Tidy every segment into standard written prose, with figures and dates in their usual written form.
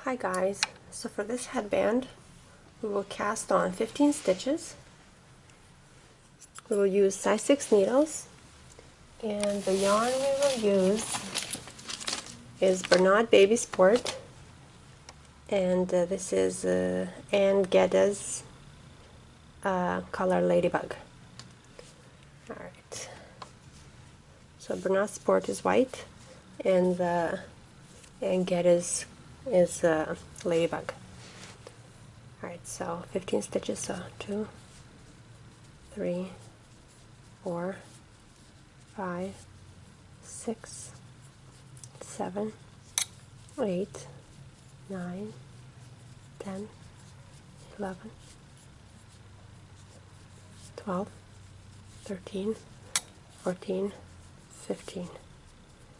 Hi guys, so for this headband we will cast on 15 stitches. We will use size 6 needles, and the yarn we will use is Bernard Baby Sport, and this is Ann Geddes color Ladybug. Alright, so Bernard Sport is white and the Ann Geddes is Ladybug. Alright, so 15 stitches, so 2, 3, 4, 5, 6, 7, 8, 9, 10, 11, 12, 13, 14, 15.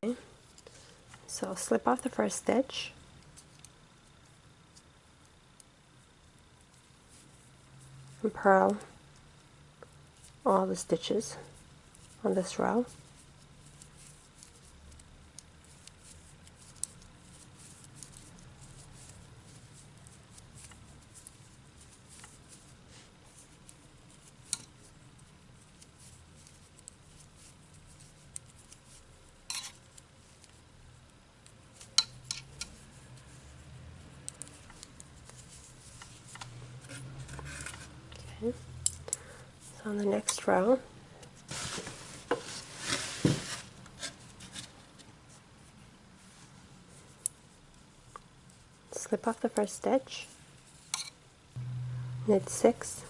Okay. So slip off the first stitch, and purl all the stitches on this row. Okay. So on the next row, slip off the first stitch, knit 6,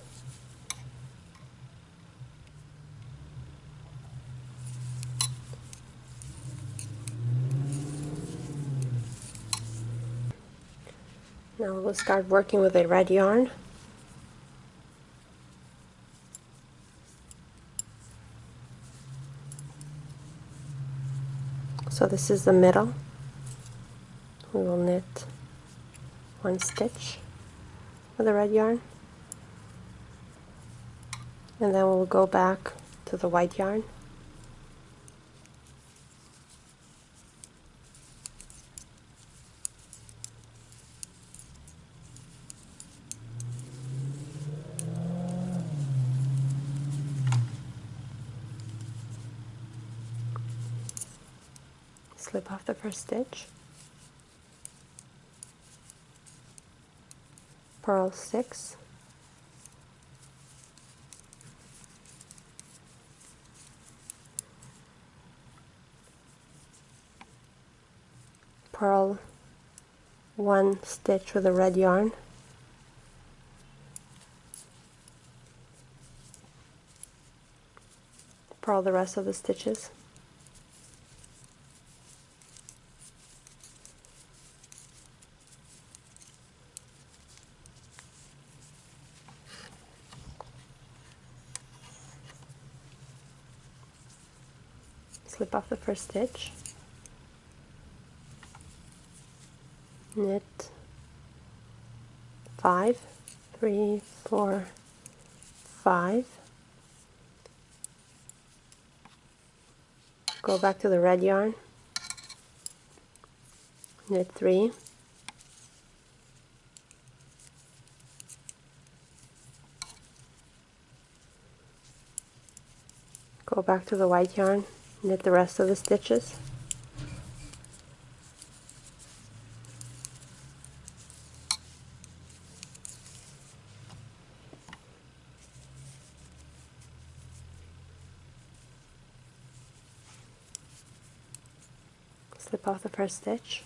now we'll start working with a red yarn. So this is the middle. We will knit 1 stitch with the red yarn, and then we'll go back to the white yarn. Slip off the first stitch, purl 6, purl 1 stitch with the red yarn, purl the rest of the stitches, slip off the first stitch, knit 5, 3, 4, 5, go back to the red yarn, knit 3, go back to the white yarn, knit the rest of the stitches, slip off the first stitch,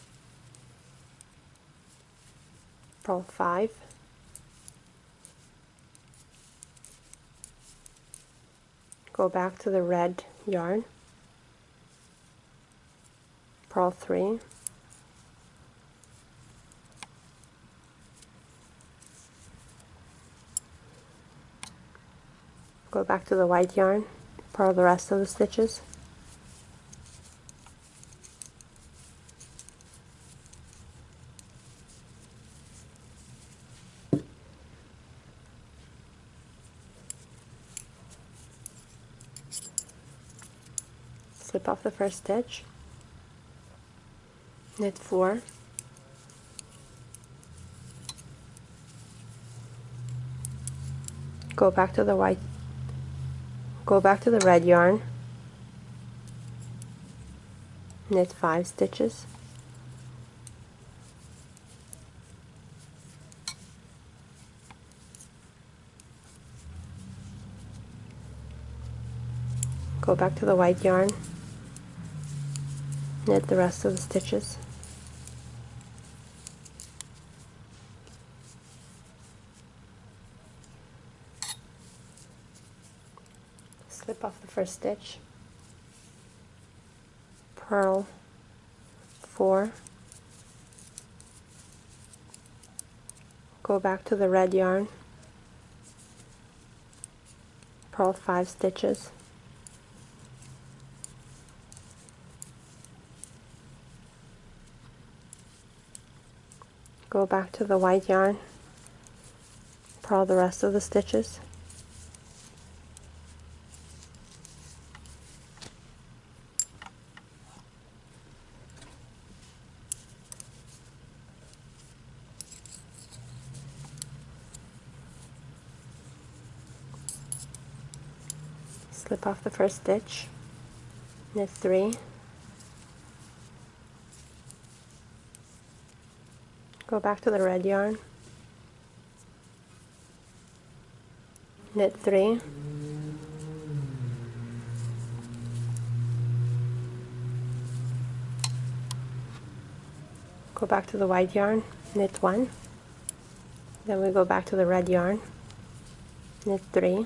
purl 5, go back to the red yarn, purl 3, go back to the white yarn, purl the rest of the stitches, slip off the first stitch, knit 4, go back to the red yarn, knit 5 stitches, go back to the white yarn, knit the rest of the stitches, slip off the first stitch, purl 4, go back to the red yarn, purl 5 stitches, go back to the white yarn, purl the rest of the stitches, slip off the first stitch, knit 3, go back to the red yarn, knit 3, go back to the white yarn, knit 1, then we go back to the red yarn, knit 3,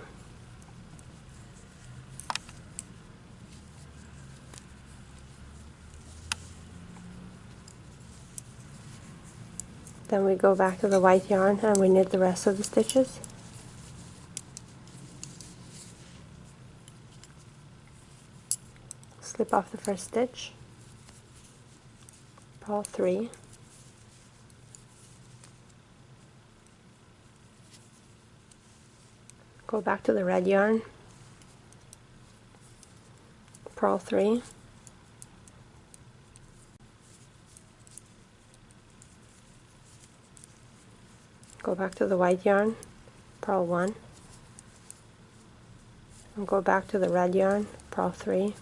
then we go back to the white yarn and we knit the rest of the stitches, slip off the first stitch, purl 3, go back to the red yarn, purl 3, go back to the white yarn, purl 1, and go back to the red yarn, purl 3,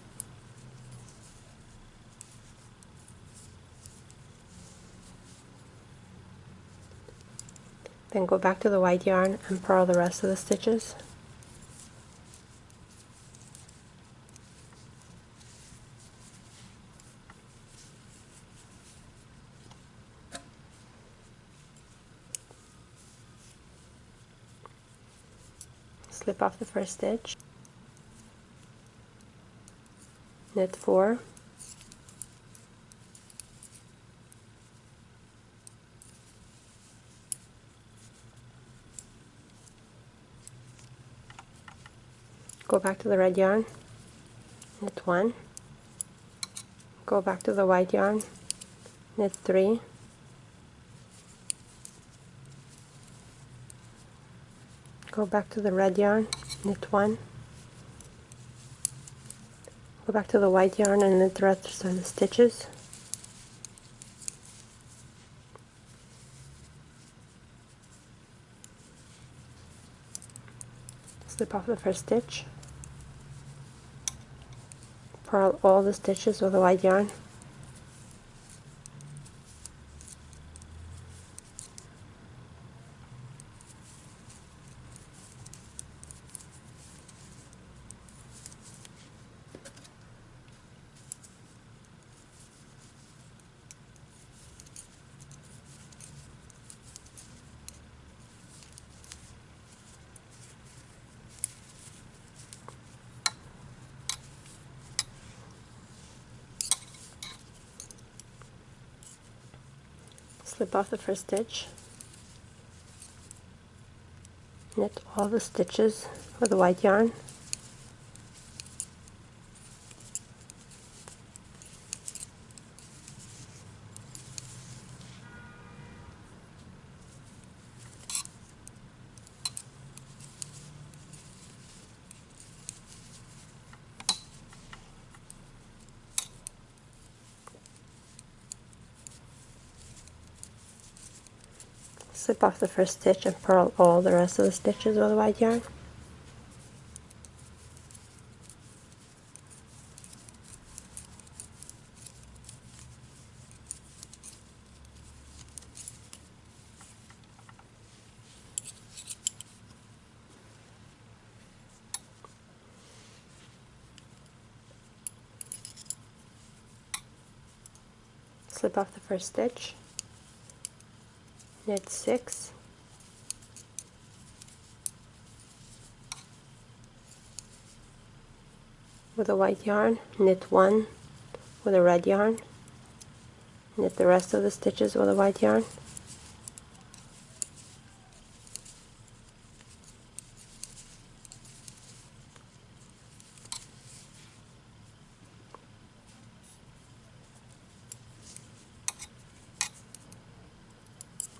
then go back to the white yarn and purl the rest of the stitches, slip off the first stitch, knit 4, go back to the red yarn, knit 1, go back to the white yarn, knit 3, go back to the red yarn, knit 1, go back to the white yarn and knit the rest of the stitches, slip off the first stitch, purl all the stitches with the white yarn, slip off the first stitch, knit all the stitches with the white yarn, slip off the first stitch and purl all the rest of the stitches with the white yarn, slip off the first stitch, knit 6, with a white yarn, knit 1 with a red yarn, knit the rest of the stitches with a white yarn,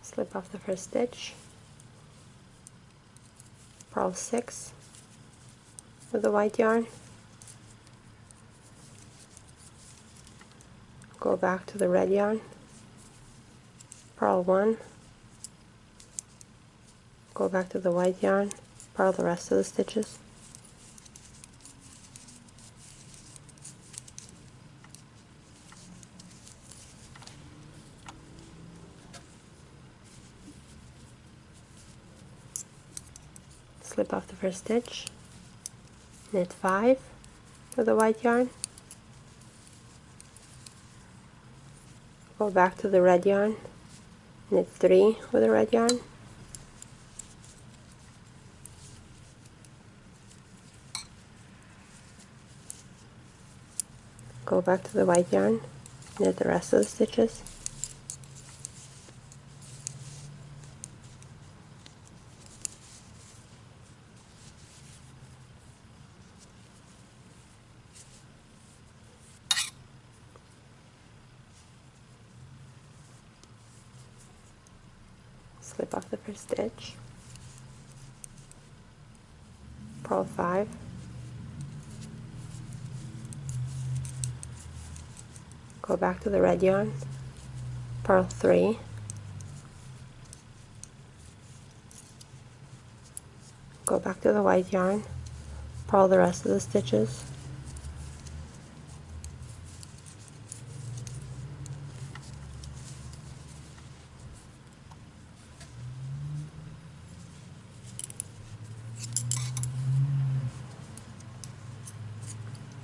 slip off the first stitch, purl 6 with a white yarn, go back to the red yarn, purl 1, go back to the white yarn, purl the rest of the stitches, slip off the first stitch, knit 5 with a white yarn, go back to the red yarn, knit 3 with a red yarn, go back to the white yarn, knit the rest of the stitches, slip off the first stitch, purl 5, go back to the red yarn, purl 3, go back to the white yarn, purl the rest of the stitches,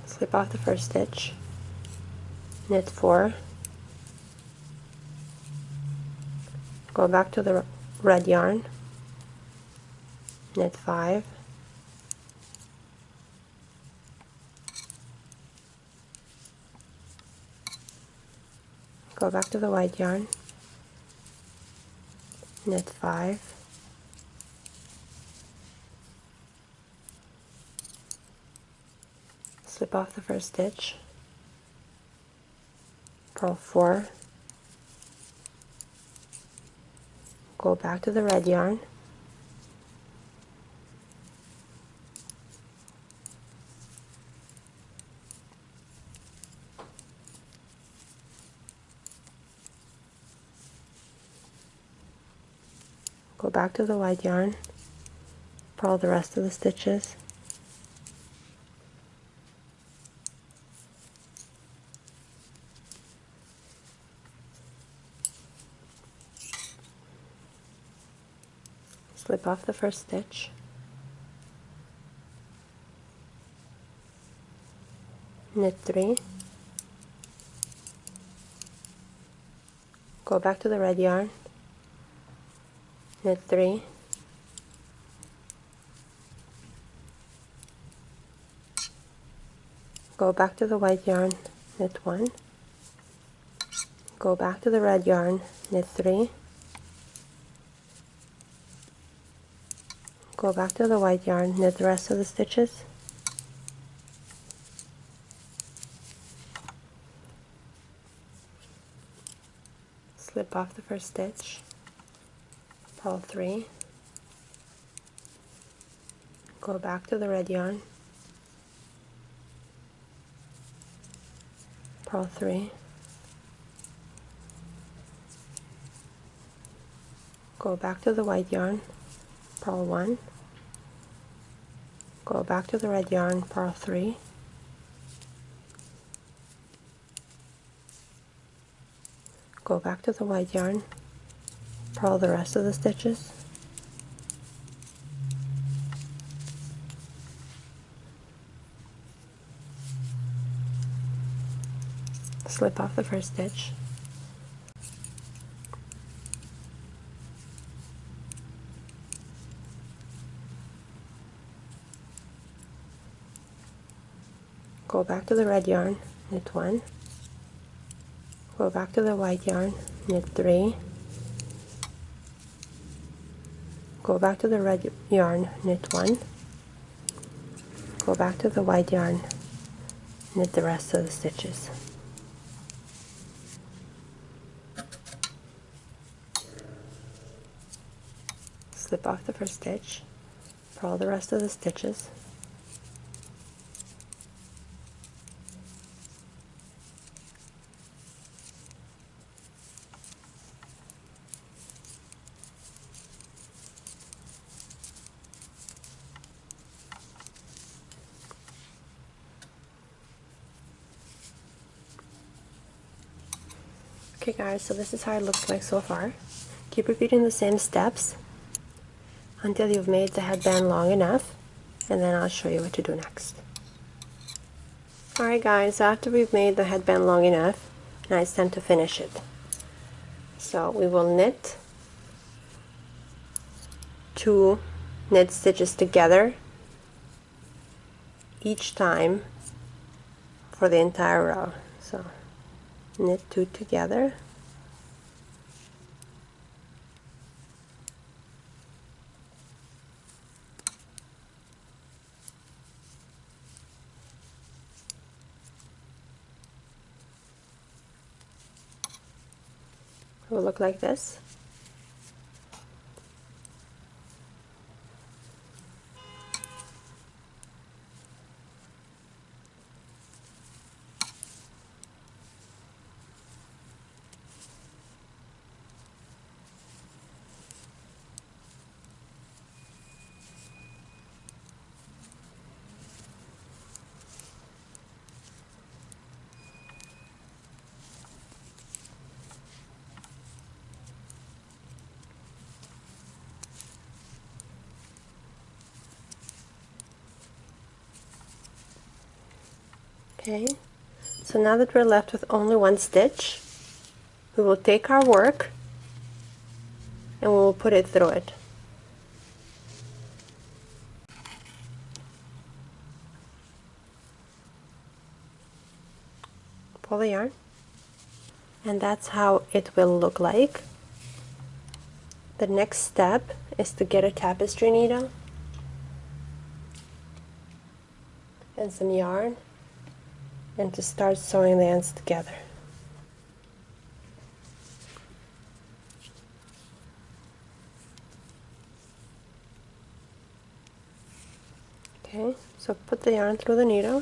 slip off the first stitch, knit 4, go back to the red yarn, knit 5, go back to the white yarn, knit 5, slip off the first stitch, purl 4, go back to the red yarn, go back to the white yarn, purl the rest of the stitches, slip off the first stitch, knit 3, go back to the red yarn, knit 3, go back to the white yarn, knit 1, go back to the red yarn, knit 3, go back to the white yarn, knit the rest of the stitches, slip off the first stitch, purl 3, go back to the red yarn, purl 3, go back to the white yarn, purl 1, go back to the red yarn, purl 3, go back to the white yarn, purl the rest of the stitches, slip off the first stitch, go back to the red yarn, knit 1, go back to the white yarn, knit 3, go back to the red yarn, knit 1, go back to the white yarn, knit the rest of the stitches. Slip off the first stitch, purl the rest of the stitches. Okay guys, so this is how it looks like so far. Keep repeating the same steps until you've made the headband long enough, and then I'll show you what to do next. Alright guys, after we've made the headband long enough, now it's time to finish it. So we will knit 2 knit stitches together each time for the entire row. So knit 2 together, it will look like this. Okay, so now that we're left with only 1 stitch, we will take our work and we will put it through it. Pull the yarn, and that's how it will look like. The next step is to get a tapestry needle and some yarn and to start sewing the ends together. Okay, so put the yarn through the needle.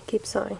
Keep sewing.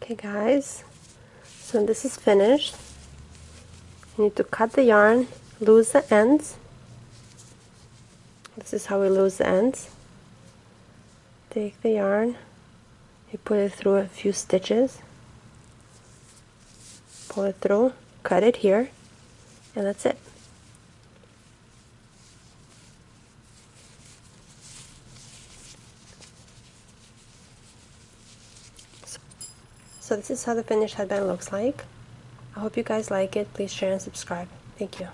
Okay guys, so when this is finished, you need to cut the yarn, lose the ends. This is how we lose the ends. Take the yarn, you put it through a few stitches, pull it through, cut it here, and that's it. So this is how the finished headband looks like. I hope you guys like it. Please share and subscribe. Thank you.